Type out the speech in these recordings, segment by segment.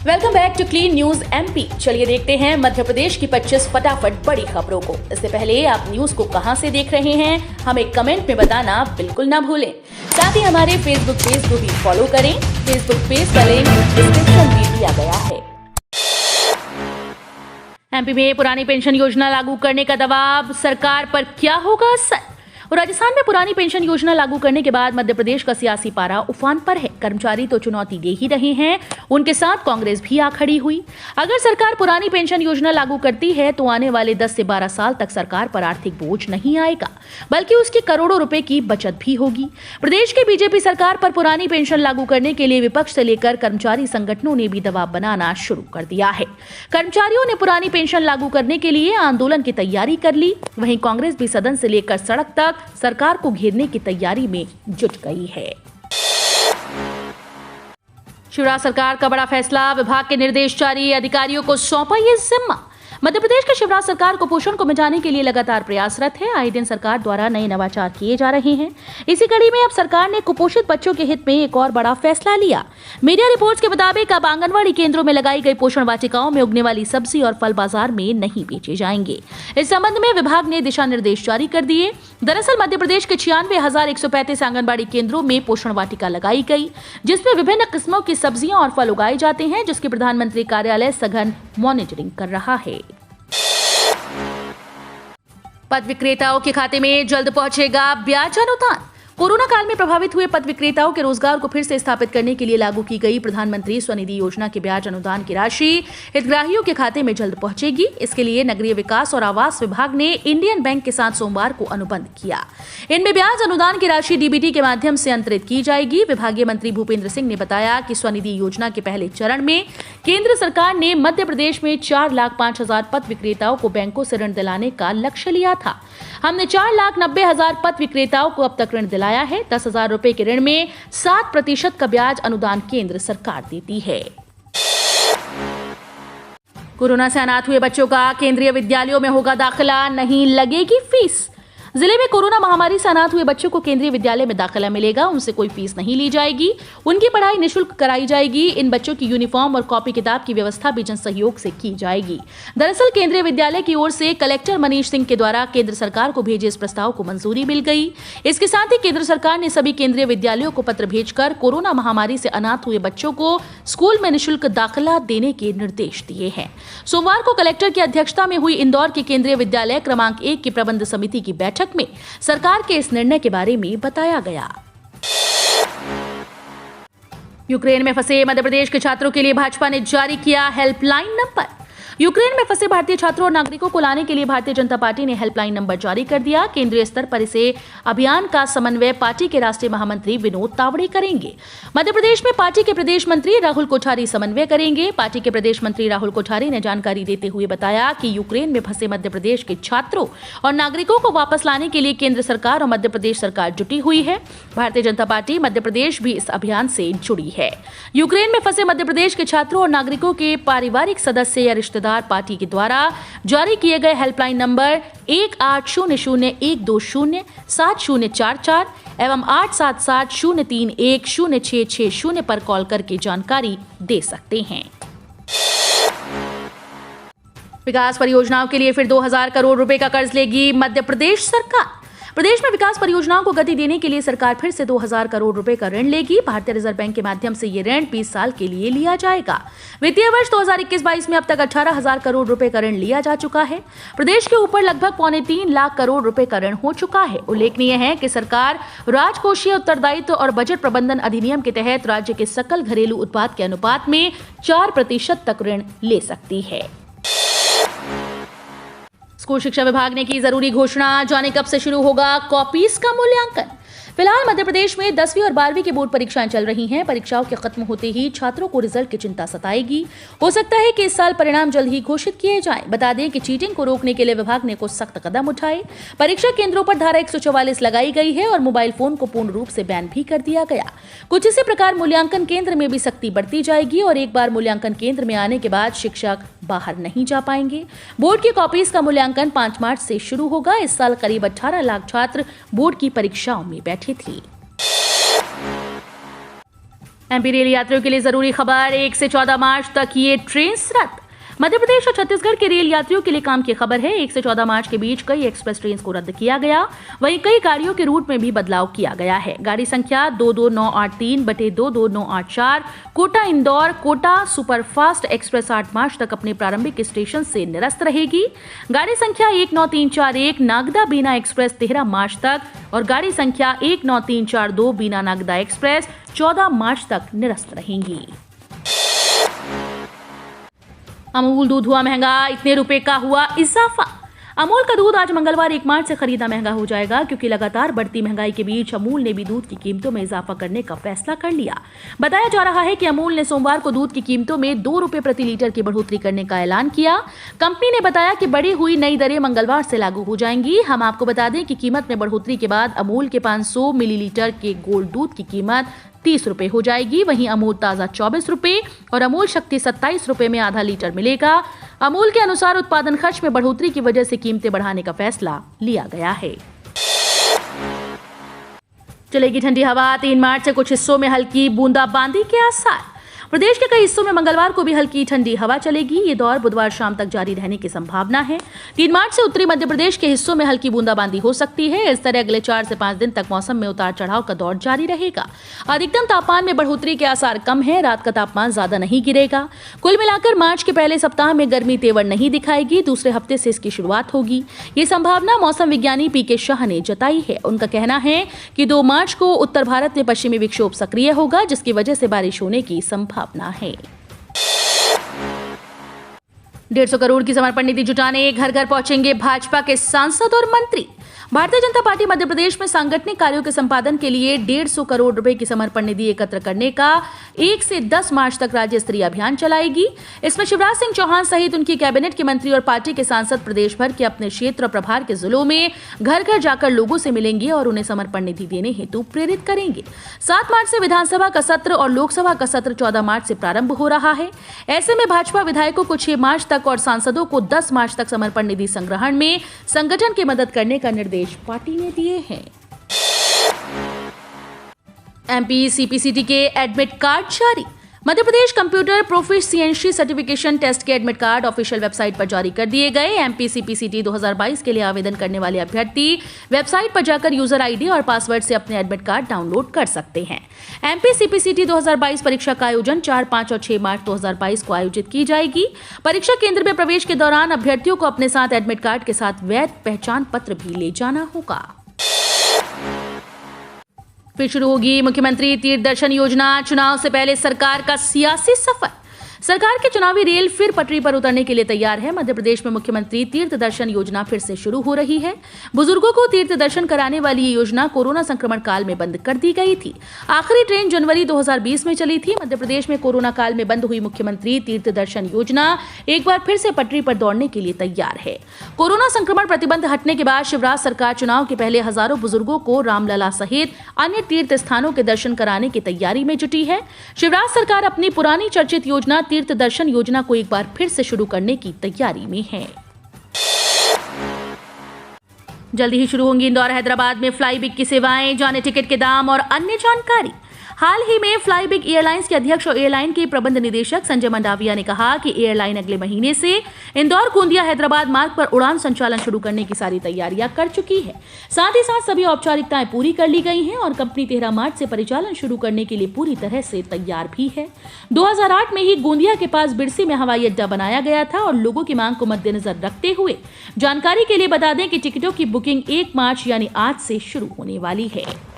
Welcome back to clean news MP. चलिए देखते हैं मध्य प्रदेश की 25 फटाफट बड़ी खबरों को। इससे पहले आप न्यूज को कहां से देख रहे हैं हमें कमेंट में बताना बिल्कुल ना भूलें। साथ ही हमारे फेसबुक पेज को भी फॉलो करें। फेसबुक पेज का लिंक डिस्क्रिप्शन में दिया गया है। एमपी में पुरानी पेंशन योजना लागू करने का दबाव, सरकार पर क्या होगा असर? राजस्थान में पुरानी पेंशन योजना लागू करने के बाद मध्य प्रदेश का सियासी पारा उफान पर है। कर्मचारी तो चुनौती दे ही रहे हैं, उनके साथ कांग्रेस भी आ खड़ी हुई। अगर सरकार पुरानी पेंशन योजना लागू करती है तो आने वाले 10 से 12 साल तक सरकार पर आर्थिक बोझ नहीं आएगा, बल्कि उसकी करोड़ों रुपए की बचत भी होगी। प्रदेश की बीजेपी सरकार पर पुरानी पेंशन लागू करने के लिए विपक्ष से लेकर कर्मचारी संगठनों ने भी दबाव बनाना शुरू कर दिया है। कर्मचारियों ने पुरानी पेंशन लागू करने के लिए आंदोलन की तैयारी कर ली। वहीं कांग्रेस भी सदन से लेकर सड़क तक सरकार को घेरने की तैयारी में जुट गई है। शिवराज सरकार का बड़ा फैसला, विभाग के निर्देश जारी, अधिकारियों को सौंपा ये जिम्मा। मध्य प्रदेश की शिवराज सरकार कुपोषण को मिटाने के लिए लगातार प्रयासरत है। आए दिन सरकार द्वारा नए नवाचार किए जा रहे हैं। इसी कड़ी में अब सरकार ने कुपोषित बच्चों के हित में एक और बड़ा फैसला लिया। मीडिया रिपोर्ट्स के मुताबिक अब आंगनबाड़ी केंद्रों में लगाई गई पोषण वाटिकाओं में उगने वाली सब्जी और फल बाजार में नहीं बेचे जाएंगे। इस संबंध में विभाग ने दिशा निर्देश जारी कर दिए। दरअसल मध्य प्रदेश के 96,135 आंगनबाड़ी केंद्रों में पोषण वाटिका लगाई गई, जिसमें विभिन्न किस्मों की सब्जियां और फल उगाए जाते हैं, जिसकी प्रधानमंत्री कार्यालय सघन मॉनिटरिंग कर रहा है। पथ विक्रेताओं के खाते में जल्द पहुंचेगा ब्याज अनुदान। कोरोना काल में प्रभावित हुए पथ विक्रेताओं के रोजगार को फिर से स्थापित करने के लिए लागू की गई प्रधानमंत्री स्वनिधि योजना के ब्याज अनुदान की राशि हितग्राहियों के खाते में जल्द पहुंचेगी। इसके लिए नगरीय विकास और आवास विभाग ने इंडियन बैंक के साथ सोमवार को अनुबंध किया। इनमें ब्याज अनुदान की राशि डीबीटी के माध्यम से अंतरित की जाएगी। विभागीय मंत्री भूपेंद्र सिंह ने बताया कि स्वनिधि योजना के पहले चरण में केंद्र सरकार ने मध्य प्रदेश में 4,05,000 पथ विक्रेताओं को बैंकों से ऋण दिलाने का लक्ष्य लिया था। हमने 4,90,000 पथ विक्रेताओं को अब तक ऋण दिलाया है। 10,000 रुपए के ऋण में 7% का ब्याज अनुदान केंद्र सरकार देती है। कोरोना से अनाथ हुए बच्चों का केंद्रीय विद्यालयों में होगा दाखिला, नहीं लगेगी फीस। जिले में कोरोना महामारी से अनाथ हुए बच्चों को केंद्रीय विद्यालय में दाखिला मिलेगा। उनसे कोई फीस नहीं ली जाएगी। उनकी पढ़ाई निःशुल्क कराई जाएगी। इन बच्चों की यूनिफॉर्म और कॉपी किताब की व्यवस्था भी जन सहयोग से की जाएगी। दरअसल केंद्रीय विद्यालय की ओर से कलेक्टर मनीष सिंह के द्वारा केंद्र सरकार को भेजे इस प्रस्ताव को मंजूरी मिल गई। इसके साथ ही केंद्र सरकार ने सभी केंद्रीय विद्यालयों को पत्र भेजकर कोरोना महामारी से अनाथ हुए बच्चों को स्कूल में निःशुल्क दाखिला देने के निर्देश दिए हैं। सोमवार को कलेक्टर की अध्यक्षता में हुई इंदौर के केंद्रीय विद्यालय क्रमांक 1 की प्रबंध समिति की बैठक में सरकार के इस निर्णय के बारे में बताया गया। यूक्रेन में फंसे मध्य प्रदेश के छात्रों के लिए भाजपा ने जारी किया हेल्पलाइन नंबर। यूक्रेन में फंसे भारतीय छात्रों और नागरिकों को लाने के लिए भारतीय जनता पार्टी ने हेल्पलाइन नंबर जारी कर दिया। केंद्रीय स्तर पर इसे अभियान का समन्वय पार्टी के राष्ट्रीय महामंत्री विनोद तावड़े करेंगे। मध्य प्रदेश में पार्टी के प्रदेश मंत्री राहुल कोठारी समन्वय करेंगे। पार्टी के प्रदेश मंत्री राहुल कोठारी ने जानकारी देते हुए बताया कि यूक्रेन में फंसे मध्य प्रदेश के छात्रों और नागरिकों को वापस लाने के लिए केंद्र सरकार और मध्य प्रदेश सरकार जुटी हुई है। भारतीय जनता पार्टी मध्य प्रदेश भी इस अभियान से जुड़ी है। यूक्रेन में फंसे मध्य प्रदेश के छात्रों और नागरिकों के पारिवारिक सदस्य या रिश्तेदार पार्टी के द्वारा जारी किए गए हेल्पलाइन नंबर 1800-120-7044 एवं 877-031-0660 पर कॉल करके जानकारी दे सकते हैं। विकास परियोजनाओं के लिए फिर 2,000 करोड़ रुपए का कर्ज लेगी मध्य प्रदेश सरकार। प्रदेश में विकास परियोजनाओं को गति देने के लिए सरकार फिर से 2,000 करोड़ रुपए का ऋण लेगी। भारतीय रिजर्व बैंक के माध्यम से ये ऋण 20 साल के लिए लिया जाएगा। वित्तीय वर्ष 2021-22 में अब तक 18,000 करोड़ रुपए का ऋण लिया जा चुका है। प्रदेश के ऊपर लगभग 3.25 लाख करोड़ रुपए का ऋण हो चुका है। उल्लेखनीय है कि सरकार राजकोषीय उत्तरदायित्व और बजट प्रबंधन अधिनियम के तहत राज्य के सकल घरेलू उत्पाद के अनुपात में 4% तक ऋण ले सकती है। स्कूल शिक्षा विभाग ने की जरूरी घोषणा, जाने कब से शुरू होगा कॉपीज का मूल्यांकन। फिलहाल मध्य प्रदेश में 10वीं और 12वीं की बोर्ड परीक्षाएं चल रही हैं। परीक्षाओं के खत्म होते ही छात्रों को रिजल्ट की चिंता सताएगी। हो सकता है कि इस साल परिणाम जल्द ही घोषित किए जाएं। बता दें कि चीटिंग को रोकने के लिए विभाग ने कुछ सख्त कदम उठाए। परीक्षा केंद्रों पर धारा 144 लगाई गई है और मोबाइल फोन को पूर्ण रूप से बैन भी कर दिया गया। कुछ इसी प्रकार मूल्यांकन केंद्र में भी सख्ती बढ़ती जाएगी और एक बार मूल्यांकन केंद्र में आने के बाद शिक्षक बाहर नहीं जा पाएंगे। बोर्ड की कॉपीज का मूल्यांकन 5 मार्च से शुरू होगा। इस साल करीब 18 लाख छात्र बोर्ड की परीक्षाओं में बैठे थे। एमपी रेल यात्रियों के लिए जरूरी खबर, 1 से 14 मार्च तक ये ट्रेन रद्द। मध्य प्रदेश और छत्तीसगढ़ के रेल यात्रियों के लिए काम की खबर है। 1 से 14 मार्च के बीच कई एक्सप्रेस ट्रेन को रद्द किया गया, वहीं कई गाड़ियों के रूट में भी बदलाव किया गया है। गाड़ी संख्या 22983/22984 कोटा इंदौर कोटा सुपरफास्ट एक्सप्रेस 8 मार्च तक अपने प्रारंभिक स्टेशन से निरस्त रहेगी। गाड़ी संख्या 19341 नागदा बीना एक्सप्रेस 13 मार्च तक और गाड़ी संख्या 19342 बीना नागदा एक्सप्रेस 14 मार्च तक निरस्त रहेंगी। अमूल दूध हुआ महंगा, इतने रुपए का हुआ इजाफा। अमूल का दूध आज मंगलवार 1 मार्च से खरीदना महंगा हो जाएगा, क्योंकि लगातार बढ़ती महंगाई के बीच अमूल ने भी दूध की कीमतों में इजाफा करने का फैसला कर लिया। बताया जा रहा है कि अमूल ने सोमवार को दूध की कीमतों में 2 रुपए प्रति लीटर की बढ़ोतरी करने का ऐलान किया। कंपनी ने बताया कि बढ़ी हुई नई दरें मंगलवार से लागू हो जाएंगी। हम आपको बता दें कि कीमत में बढ़ोतरी के बाद अमूल के 500 मिलीलीटर के गोल्ड दूध की कीमत 30 रुपए हो जाएगी। वहीं अमूल ताजा 24 रुपए और अमूल शक्ति 27 रुपए में आधा लीटर मिलेगा। अमूल के अनुसार उत्पादन खर्च में बढ़ोतरी की वजह से कीमतें बढ़ाने का फैसला लिया गया है। चलेगी ठंडी हवा, 3 मार्च से कुछ हिस्सों में हल्की बूंदाबांदी के आसार। प्रदेश के कई हिस्सों में मंगलवार को भी हल्की ठंडी हवा चलेगी। ये दौर बुधवार शाम तक जारी रहने की संभावना है। 3 मार्च से उत्तरी मध्य प्रदेश के हिस्सों में हल्की बूंदाबांदी हो सकती है। इस तरह अगले 4 से 5 दिन तक मौसम में उतार चढ़ाव का दौर जारी रहेगा। अधिकतम तापमान में बढ़ोतरी के आसार कम है, रात का तापमान ज्यादा नहीं गिरेगा। कुल मिलाकर मार्च के पहले सप्ताह में गर्मी तेवर नहीं दिखाएगी, दूसरे हफ्ते से इसकी शुरुआत होगी। ये संभावना मौसम विज्ञानी पीके शाह ने जताई है। उनका कहना है कि 2 मार्च को उत्तर भारत में पश्चिमी विक्षोभ सक्रिय होगा, जिसकी वजह से बारिश होने की संभावना है। 150 करोड़ की समर्पण निधि जुटाने घर घर पहुंचेंगे भाजपा के सांसद और मंत्री। भारतीय जनता पार्टी मध्य प्रदेश में सांगठनिक कार्यों के संपादन के लिए 150 करोड़ रुपए की समर्पण निधि एकत्र करने का 1 से 10 मार्च तक राज्य स्तरीय अभियान चलाएगी। इसमें शिवराज सिंह चौहान सहित उनकी कैबिनेट के मंत्री और पार्टी के सांसद प्रदेश भर के अपने क्षेत्र और प्रभार के जिलों में घर घर जाकर लोगों से मिलेंगे और उन्हें समर्पण निधि देने हेतु प्रेरित करेंगे। 7 मार्च से विधानसभा का सत्र और लोकसभा का सत्र 14 मार्च से प्रारंभ हो रहा है। ऐसे में भाजपा विधायकों को 6 मार्च तक और सांसदों को 10 मार्च तक समर्पण निधि संग्रहण में संगठन की मदद करने का निर्देश पार्टी ने दिए हैं। एमपी सीपीसीटी के एडमिट कार्ड जारी। Madhya Pradesh computer proficiency certification test के एडमिट कार्ड ऑफिशियल वेबसाइट पर जारी कर दिए गए। एमपी सीपीसीटी 2022 के लिए आवेदन करने वाले अभ्यर्थी वेबसाइट पर जाकर यूजर आईडी और पासवर्ड से अपने एडमिट कार्ड डाउनलोड कर सकते हैं। एमपी सीपीसीटी 2022 परीक्षा का आयोजन 4, 5 और 6 मार्च 2022 को आयोजित की जाएगी। परीक्षा केंद्र में प्रवेश के दौरान अभ्यर्थियों को अपने साथ एडमिट कार्ड के साथ वैध पहचान पत्र भी ले जाना होगा। फिर शुरू होगी मुख्यमंत्री तीर्थ दर्शन योजना। चुनाव से पहले सरकार का सियासी सफर। सरकार की चुनावी रेल फिर पटरी पर उतरने के लिए तैयार है। मध्य प्रदेश में मुख्यमंत्री तीर्थ दर्शन योजना फिर से शुरू हो रही है। बुजुर्गों को तीर्थ दर्शन कराने वाली ये योजना कोरोना संक्रमण काल में बंद कर दी गई थी। आखिरी ट्रेन जनवरी 2020 में चली थी। मध्य प्रदेश में कोरोना काल में बंद हुई मुख्यमंत्री तीर्थ दर्शन योजना एक बार फिर से पटरी पर दौड़ने के लिए तैयार है। कोरोना संक्रमण प्रतिबंध हटने के बाद शिवराज सरकार चुनाव के पहले हजारों बुजुर्गों को रामलला सहित अन्य तीर्थ स्थानों के दर्शन कराने की तैयारी में जुटी है। शिवराज सरकार अपनी पुरानी चर्चित योजना तीर्थ दर्शन योजना को एक बार फिर से शुरू करने की तैयारी में है। जल्दी ही शुरू होंगी इंदौर हैदराबाद में फ्लाईबिग की सेवाएं। जाने टिकट के दाम और अन्य जानकारी। हाल ही में फ्लाईबिग एयरलाइंस के अध्यक्ष और एयरलाइन के प्रबंध निदेशक संजय मंडाविया ने कहा कि एयरलाइन अगले महीने से इंदौर गोंदिया हैदराबाद मार्ग पर उड़ान संचालन शुरू करने की सारी तैयारियां कर चुकी है। साथ ही साथ सभी औपचारिकताएं पूरी कर ली गई हैं और कंपनी 13 मार्च से परिचालन शुरू करने के लिए पूरी तरह से तैयार भी है। 2008 में ही गोंदिया के पास बिरसी में हवाई अड्डा बनाया गया था और लोगों की मांग को मद्देनजर रखते हुए जानकारी के लिए बता दें कि टिकटों की बुकिंग 1 मार्च यानी आज से शुरू होने वाली है।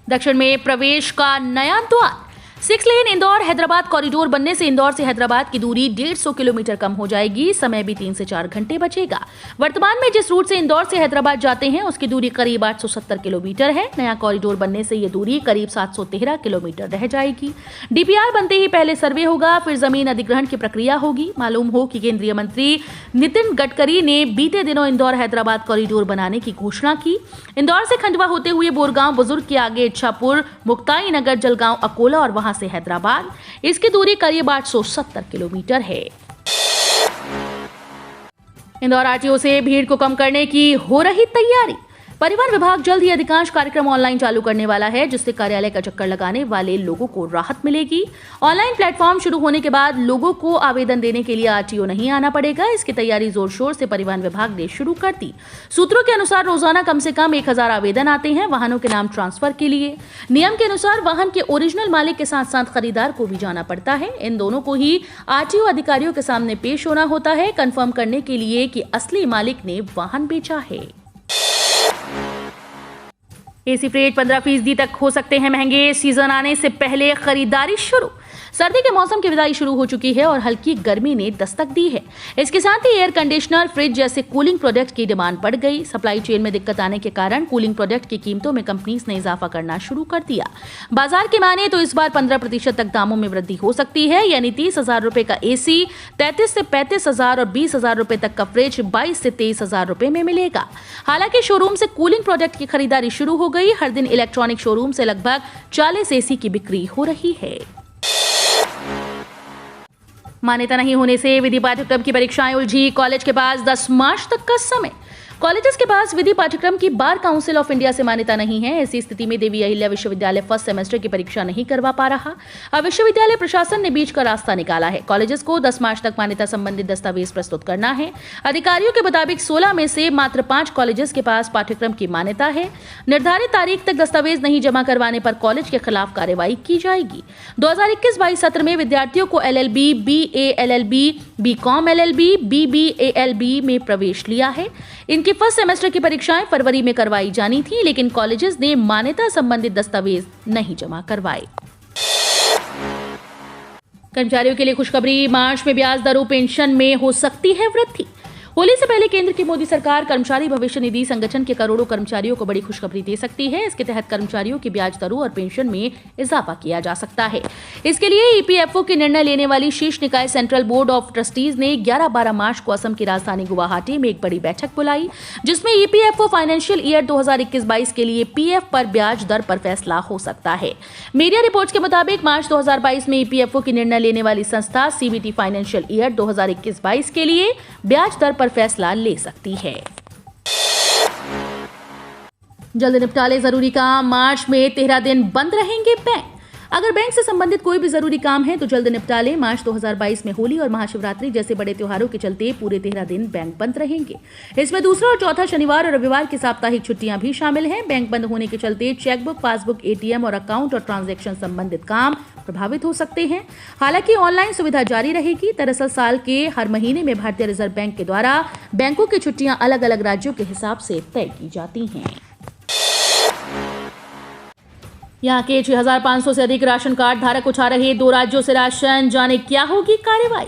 दक्षिण में प्रवेश का नया द्वार। 6 लेन इंदौर हैदराबाद कॉरिडोर बनने से इंदौर से हैदराबाद की दूरी 150 किलोमीटर कम हो जाएगी। समय भी 3 से 4 घंटे बचेगा। वर्तमान में जिस रूट से इंदौर से हैदराबाद जाते हैं उसकी दूरी करीब 870 किलोमीटर है। नया कॉरिडोर बनने से ये दूरी करीब 713 किलोमीटर रह जाएगी। डीपीआर बनते ही पहले सर्वे होगा, फिर जमीन अधिग्रहण की प्रक्रिया होगी। मालूम हो कि केंद्रीय मंत्री नितिन गडकरी ने बीते दिनों इंदौर हैदराबाद कॉरिडोर बनाने की घोषणा की। इंदौर से खंडवा होते हुए बोरगांव बुजुर्ग के आगे इच्छापुर मुक्ताई नगर जलगांव अकोला और वहां से हैदराबाद। इसकी दूरी करीब 870 किलोमीटर है। इंदौर आरटीओ से भीड़ को कम करने की हो रही तैयारी। परिवहन विभाग जल्द ही अधिकांश कार्यक्रम ऑनलाइन चालू करने वाला है, जिससे कार्यालय का चक्कर लगाने वाले लोगों को राहत मिलेगी। ऑनलाइन प्लेटफॉर्म शुरू होने के बाद लोगों को आवेदन देने के लिए आरटीओ नहीं आना पड़ेगा। इसकी तैयारी जोर शोर से परिवहन विभाग ने शुरू कर दी। सूत्रों के अनुसार रोजाना कम से कम 1000 आवेदन आते हैं वाहनों के नाम ट्रांसफर के लिए। नियम के अनुसार वाहन के ओरिजिनल मालिक के साथ साथ खरीदार को भी जाना पड़ता है। इन दोनों को ही आरटीओ अधिकारियों के सामने पेश होना होता है, कंफर्म करने के लिए कि असली मालिक ने वाहन बेचा है। एसी फ्रेट 15% तक हो सकते हैं महंगे। सीजन आने से पहले खरीदारी शुरू। सर्दी के मौसम की विदाई शुरू हो चुकी है और हल्की गर्मी ने दस्तक दी है। इसके साथ ही एयर कंडीशनर, फ्रिज जैसे कूलिंग प्रोडक्ट की डिमांड बढ़ गई। सप्लाई चेन में दिक्कत आने के कारण कूलिंग प्रोडक्ट की कीमतों में कंपनीज ने इजाफा करना शुरू कर दिया। बाजार की माने तो इस बार 15% तक दामों में वृद्धि हो सकती है, यानी 30,000 रुपए का एसी 33 से 35,000 और 20,000 रुपए तक का फ्रिज 22 से 23,000 रुपए में मिलेगा। हालांकि शोरूम से कूलिंग प्रोडक्ट की खरीदारी शुरू हो गई। हर दिन इलेक्ट्रॉनिक शोरूम से लगभग 40 एसी की बिक्री हो रही है। मान्यता नहीं होने से विधि पाठ्यक्रम की परीक्षाएं उलझी। कॉलेज के पास 10 मार्च तक का समय। कॉलेजेस के पास विधि पाठ्यक्रम की बार काउंसिल ऑफ इंडिया से मान्यता नहीं है। ऐसी स्थिति में देवी अहिल्या विश्वविद्यालय फर्स्ट सेमेस्टर की परीक्षा नहीं करवा पा रहा। अब विश्वविद्यालय प्रशासन ने बीच का रास्ता निकाला है। कॉलेजेस को 10 मार्च तक मान्यता संबंधित दस्तावेज प्रस्तुत करना है। अधिकारियों के मुताबिक 16 में से मात्र 5 कॉलेजेस के पास पाठ्यक्रम की मान्यता है। निर्धारित तारीख तक दस्तावेज नहीं जमा करवाने पर कॉलेज के खिलाफ कार्रवाई की जाएगी। 2021-22 सत्र में विद्यार्थियों को LLB, BA LLB, BCom LLB, BBA LLB में प्रवेश लिया है। इनकी फर्स्ट सेमेस्टर की परीक्षाएं फरवरी में करवाई जानी थी, लेकिन कॉलेजेस ने मान्यता संबंधित दस्तावेज नहीं जमा करवाए। कर्मचारियों के लिए खुशखबरी। मार्च में ब्याज दरों पेंशन में हो सकती है वृद्धि। होली से पहले केंद्र की मोदी सरकार कर्मचारी भविष्य निधि संगठन के करोड़ों कर्मचारियों को बड़ी खुशखबरी दे सकती है। इसके तहत कर्मचारियों की ब्याज दरों और पेंशन में इजाफा किया जा सकता है। इसके लिए EPFO के निर्णय लेने वाली शीर्ष निकाय सेंट्रल बोर्ड ऑफ ट्रस्टीज ने 11-12 मार्च को असम की राजधानी गुवाहाटी में एक बड़ी बैठक बुलाई, जिसमें EPFO फाइनेंशियल ईयर 2021-22 के लिए PF पर ब्याज दर पर फैसला हो सकता है। मीडिया रिपोर्ट्स के मुताबिक मार्च 2022 में EPFO की निर्णय लेने वाली संस्था CBT फाइनेंशियल ईयर 2021-22 के लिए ब्याज दर पर फैसला ले सकती है। जल्द निपटा ले जरूरी काम। मार्च में 13 दिन बंद रहेंगे बैंक। अगर बैंक से संबंधित कोई भी जरूरी काम है तो जल्द निपटा ले। मार्च 2022 में होली और महाशिवरात्रि जैसे बड़े त्योहारों के चलते पूरे 13 दिन बैंक बंद रहेंगे। इसमें दूसरा और चौथा शनिवार और रविवार की साप्ताहिक छुट्टियां भी शामिल हैं। बैंक बंद होने के चलते चेकबुक, पासबुक, ATM और अकाउंट और ट्रांजैक्शन संबंधित काम प्रभावित हो सकते हैं। हालांकि ऑनलाइन सुविधा जारी रहेगी। दरअसल साल के हर महीने में भारतीय रिजर्व बैंक के द्वारा बैंकों की छुट्टियां अलग अलग राज्यों के हिसाब से तय की जाती हैं। यहाँ के 6500 से अधिक राशन कार्ड धारक उठा रहे 2 राज्यों से राशन। जाने क्या होगी कार्रवाई।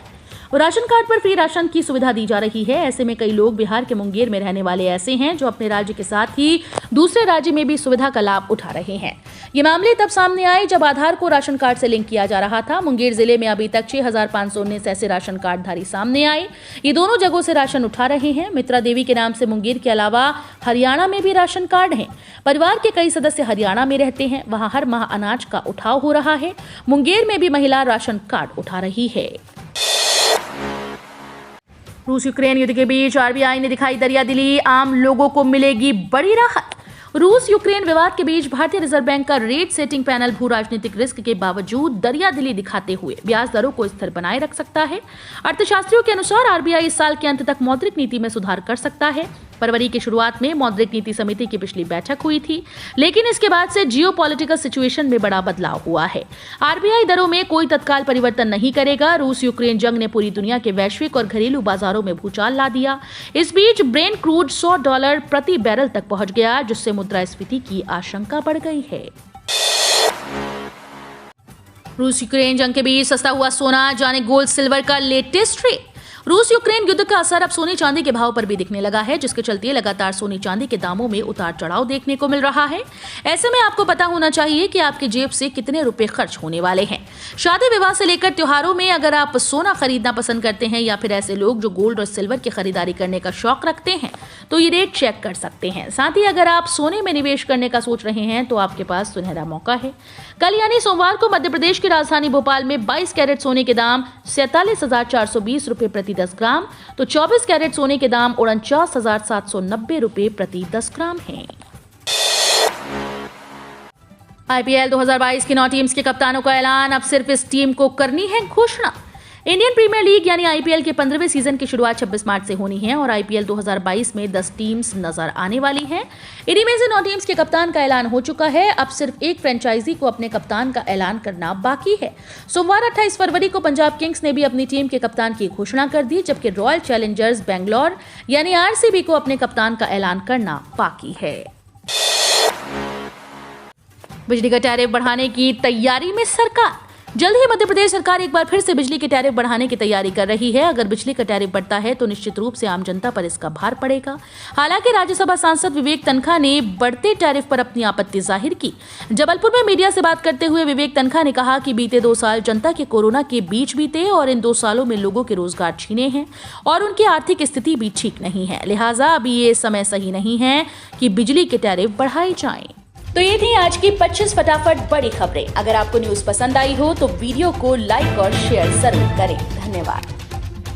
राशन कार्ड पर फ्री राशन की सुविधा दी जा रही है। ऐसे में कई लोग बिहार के मुंगेर में रहने वाले ऐसे हैं जो अपने राज्य के साथ ही दूसरे राज्य में भी सुविधा का लाभ उठा रहे हैं। ये मामले तब सामने आए जब आधार को राशन कार्ड से लिंक किया जा रहा था। मुंगेर जिले में अभी तक 6519 ऐसे राशन कार्डधारी सामने आए। ये दोनों जगहों से राशन उठा रहे हैं। मित्रा देवी के नाम से मुंगेर के अलावा हरियाणा में भी राशन कार्ड हैं। परिवार के कई सदस्य हरियाणा में रहते हैं। वहां हर माह अनाज का उठाव हो रहा है। मुंगेर में भी महिला राशन कार्ड उठा रही है। रूस यूक्रेन युद्ध के बीच RBI ने दिखाई दरियादिली। आम लोगों को मिलेगी बड़ी राहत। रूस यूक्रेन विवाद के बीच भारतीय रिजर्व बैंक का रेट सेटिंग पैनल भू राजनीतिक रिस्क के बावजूद दरियादिली दिखाते हुए ब्याज दरों को स्थिर बनाए रख सकता है। अर्थशास्त्रियों के अनुसार RBI इस साल के अंत तक मौद्रिक नीति में सुधार कर सकता है। फरवरी की शुरुआत में मौद्रिक नीति समिति की पिछली बैठक हुई थी, लेकिन इसके बाद से जियोपॉलिटिकल सिचुएशन में बड़ा बदलाव हुआ है। RBI दरों में कोई तत्काल परिवर्तन नहीं करेगा। रूस यूक्रेन जंग ने पूरी दुनिया के वैश्विक और घरेलू बाजारों में भूचाल ला दिया। इस बीच ब्रेंट क्रूड $100 प्रति बैरल तक पहुंच गया, जिससे मुद्रास्फीति की आशंका बढ़ गई है। रूस यूक्रेन जंग के बीच सस्ता हुआ सोना। जाने गोल्ड सिल्वर का लेटेस्ट रेट। रूस यूक्रेन युद्ध का असर अब सोने चांदी के भाव पर भी दिखने लगा है, जिसके चलते लगातार सोने चांदी के दामों में उतार चढ़ाव देखने को मिल रहा है। ऐसे में आपको पता होना चाहिए कि आपके जेब से कितने रुपए खर्च होने वाले हैं। शादी विवाह से लेकर त्योहारों में अगर आप सोना खरीदना पसंद करते हैं या फिर ऐसे लोग जो गोल्ड और सिल्वर की खरीदारी करने का शौक रखते हैं तो ये रेट चेक कर सकते हैं। साथ ही अगर आप सोने में निवेश करने का सोच रहे हैं तो आपके पास सुनहरा मौका है। कल यानी सोमवार को मध्य प्रदेश की राजधानी भोपाल में 22 कैरेट सोने के दाम 47,420 रुपए प्रति 10 ग्राम, तो 24 कैरेट सोने के दाम 49,790 रुपए प्रति 10 ग्राम हैं। आईपीएल 2022 की 9 टीम्स के कप्तानों का ऐलान। अब सिर्फ इस टीम को करनी है घोषणा। इंडियन प्रीमियर लीग यानी आईपीएल के 15वें सीजन की शुरुआत 26 मार्च से होनी है और आईपीएल 2022 में 10 टीम्स नजर आने वाली हैं। इन्हीं में से 9 टीम्स के कप्तान का ऐलान हो चुका है। अब सिर्फ एक फ्रेंचाइजी को अपने कप्तान का ऐलान करना बाकी है। सोमवार 28 फरवरी को पंजाब किंग्स ने भी अपनी टीम के कप्तान की घोषणा कर दी, जबकि रॉयल चैलेंजर्स बेंगलोर यानी आरसीबी को अपने कप्तान का ऐलान करना बाकी है। बिजली का टैरिफ बढ़ाने की तैयारी में सरकार। जल्द ही मध्य प्रदेश सरकार एक बार फिर से बिजली के टैरिफ बढ़ाने की तैयारी कर रही है। अगर बिजली का टैरिफ बढ़ता है तो निश्चित रूप से आम जनता पर इसका भार पड़ेगा। हालांकि राज्यसभा सांसद विवेक तनखा ने बढ़ते टैरिफ पर अपनी आपत्ति जाहिर की। जबलपुर में मीडिया से बात करते हुए विवेक तनखा ने कहा कि बीते 2 साल जनता के कोरोना के बीच बीते और इन 2 सालों में लोगों के रोजगार छीने हैं और उनकी आर्थिक स्थिति भी ठीक नहीं है। लिहाजा अभी ये समय सही नहीं है कि बिजली के टैरिफ बढ़ाए जाएं। तो ये थी आज की 25 फटाफट बड़ी खबरें। अगर आपको न्यूज़ पसंद आई हो तो वीडियो को लाइक और शेयर जरूर करें। धन्यवाद।